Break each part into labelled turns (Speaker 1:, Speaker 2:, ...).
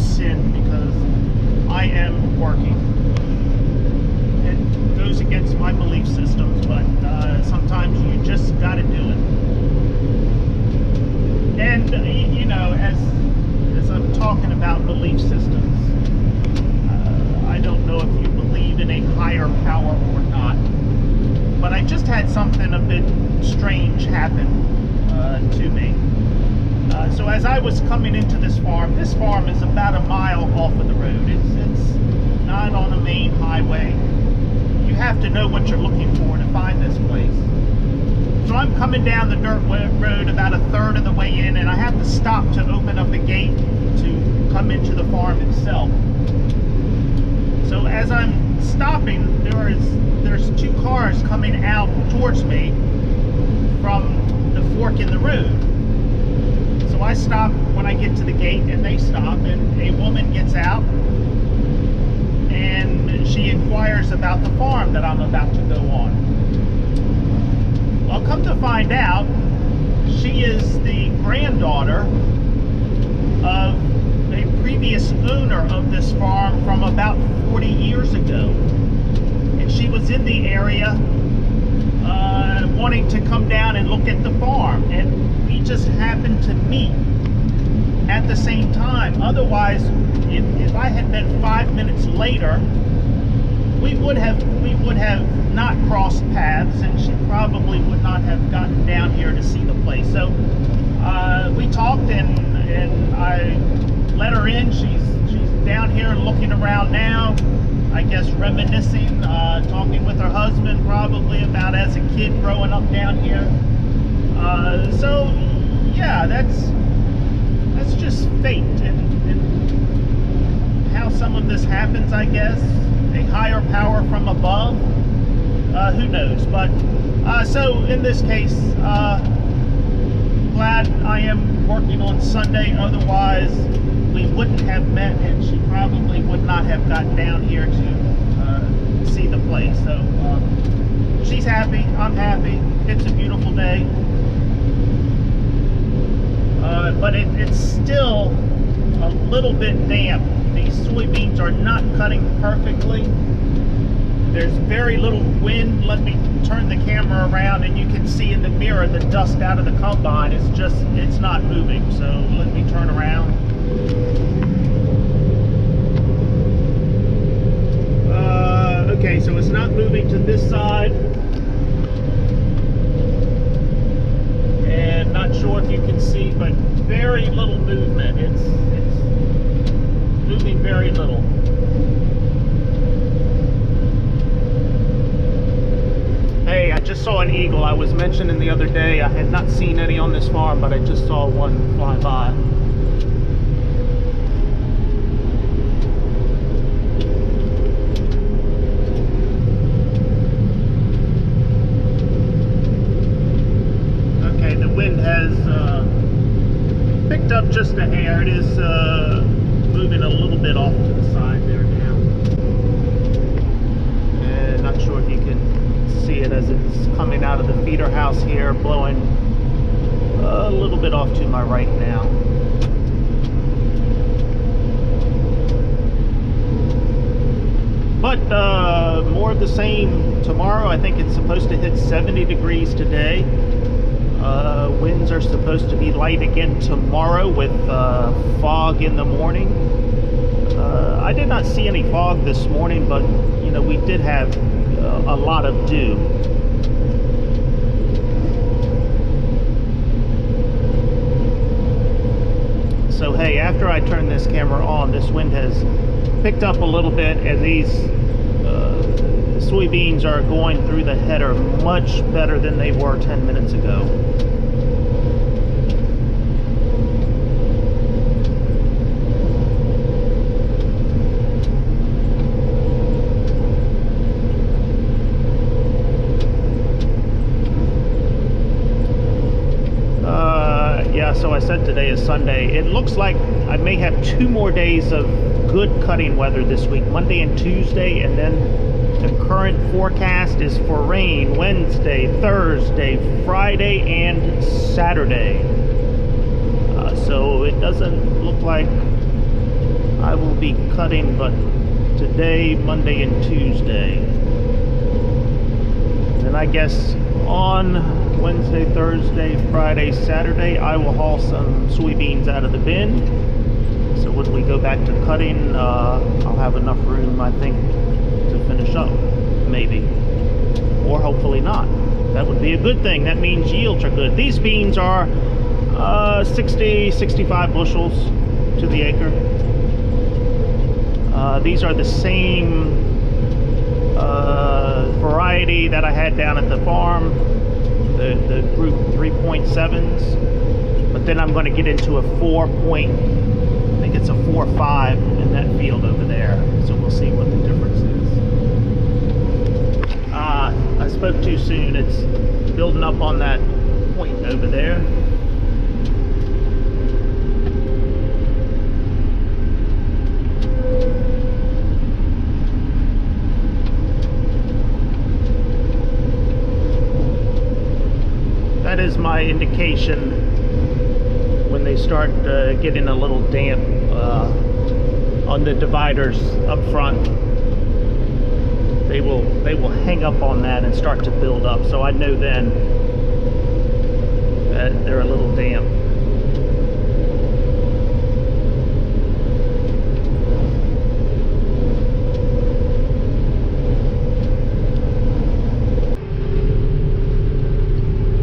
Speaker 1: sin because I am working. It goes against my belief systems, but sometimes you just got to do it. And you know, as I'm talking about belief systems, I don't know if you believe in a higher power or not, but I just had something a bit strange happen to me. So as I was coming into this farm is about a mile off of the road. It's not on a main highway. You have to know what you're looking for to find this place. So I'm coming down the dirt road about a third of the way in, and I have to stop to open up a gate to come into the farm itself. So as I'm stopping, there's two cars coming out towards me from the fork in the road. So I stop when I get to the gate, and they stop, and a woman gets out and she inquires about the farm that I'm about to go on. Well, come to find out, she is the granddaughter of a previous owner of this farm from about 40 years ago. And she was in the area wanting to come down and look at the farm. And we just happened to meet at the same time. Otherwise, if I had been 5 minutes later, we would have not crossed paths, and she probably would not have gotten down here to see the place. So we talked, and I let her in. She's down here looking around now, I guess reminiscing, talking with her husband probably about as a kid growing up down here. So yeah, that's just fate, and how some of this happens, I guess. A higher power from above, who knows. But so in this case, glad I am working on Sunday. Otherwise we wouldn't have met, and she probably would not have gotten down here to see the place. So she's happy, I'm happy. It's a beautiful day, but it's still a little bit damp. These soybeans are not cutting perfectly. There's very little wind. Let me turn the camera around, and you can see in the mirror the dust out of the combine. It's not moving. So let me turn around. Okay, so it's not moving to this side. And not sure if you can see, but very little movement. It's moving very little. Hey, I just saw an eagle. I was mentioning the other day I had not seen any on this farm, but I just saw one fly by. Okay, the wind has picked up just a hair. It is moving a little bit off to the side there now. And not sure if you can see it as it's coming out of the feeder house here, blowing a little bit off to my right now. But more of the same tomorrow. I think it's supposed to hit 70 degrees today. Winds are supposed to be light again tomorrow with fog in the morning. I did not see any fog this morning, but you know, we did have a lot of dew. So hey, after I turn this camera on, this wind has picked up a little bit, and these soybeans are going through the header much better than they were 10 minutes ago. So I said today is Sunday. It looks like I may have 2 more days of good cutting weather this week, Monday and Tuesday, and then the current forecast is for rain Wednesday, Thursday, Friday, and Saturday. So it doesn't look like I will be cutting, but today, Monday and Tuesday. And I guess on Wednesday, Thursday, Friday, Saturday, I will haul some soybeans out of the bin. So when we go back to cutting, I'll have enough room, I think, to finish up, maybe. Or hopefully not. That would be a good thing. That means yields are good. These beans are 60, 65 bushels to the acre. These are the same variety that I had down at the farm, the group 3.7s. But then I'm going to get into a 4.5 in that field over there. So we'll see what the difference is. I spoke too soon. It's building up on that point over there. That is my indication when they start getting a little damp on the dividers up front. They will hang up on that and start to build up. So I know then that they're a little damp.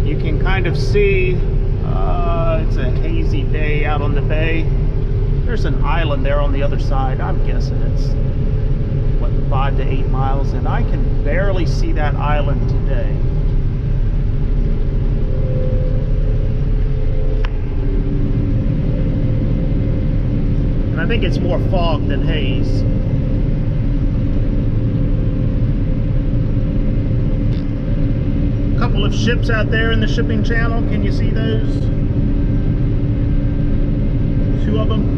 Speaker 1: You can kind of see it's a hazy day out on the bay. There's an island there on the other side. I'm guessing it's, what, 5 to 8 miles, and I can barely see that island today. And I think it's more fog than haze. A couple of ships out there in the shipping channel. Can you see those? 2 of them.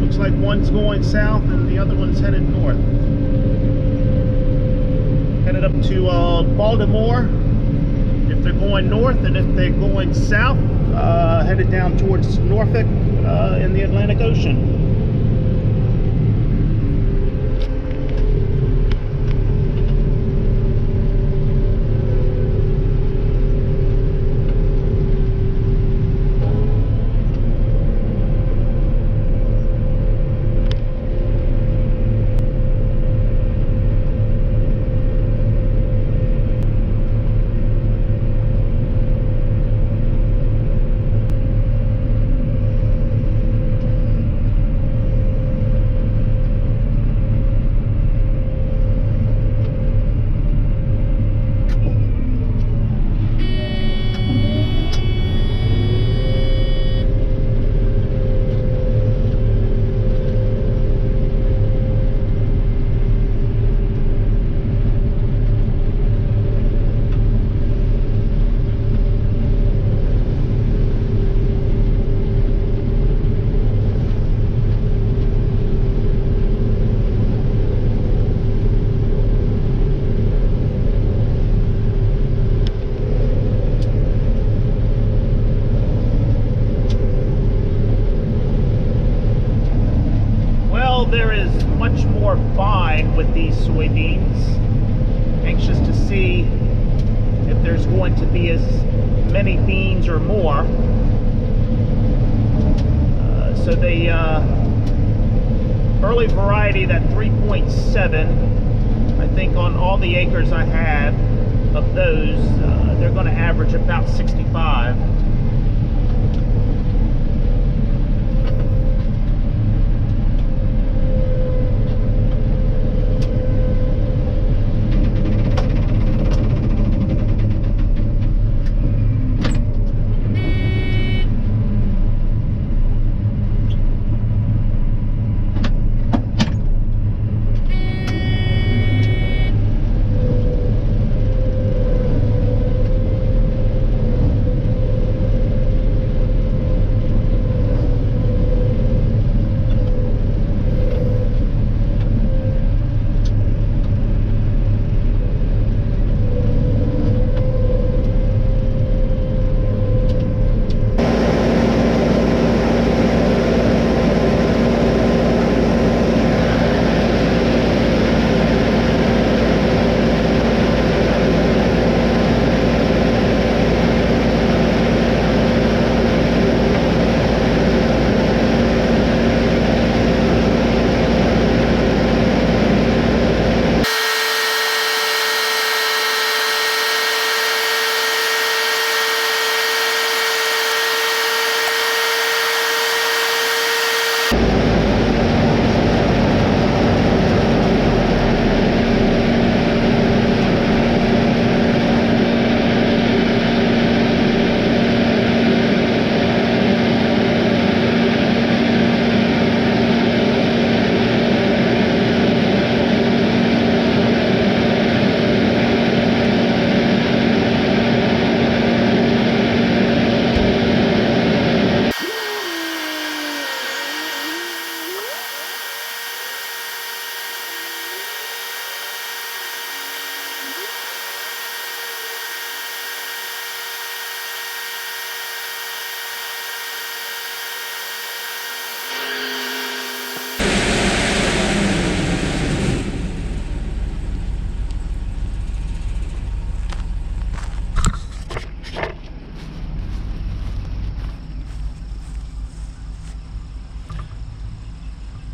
Speaker 1: Looks like one's going south and the other one's headed north. Headed up to Baltimore if they're going north, and if they're going south, headed down towards Norfolk in the Atlantic Ocean. There is much more buying with these soybeans. Anxious to see if there's going to be as many beans or more. So the early variety, that 3.7, I think on all the acres I have of those, they're going to average about 65.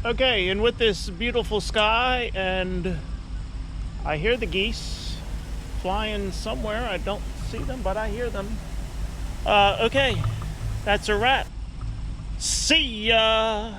Speaker 1: Okay, and with this beautiful sky, and I hear the geese flying somewhere. I don't see them, but I hear them. Okay, that's a wrap. See ya!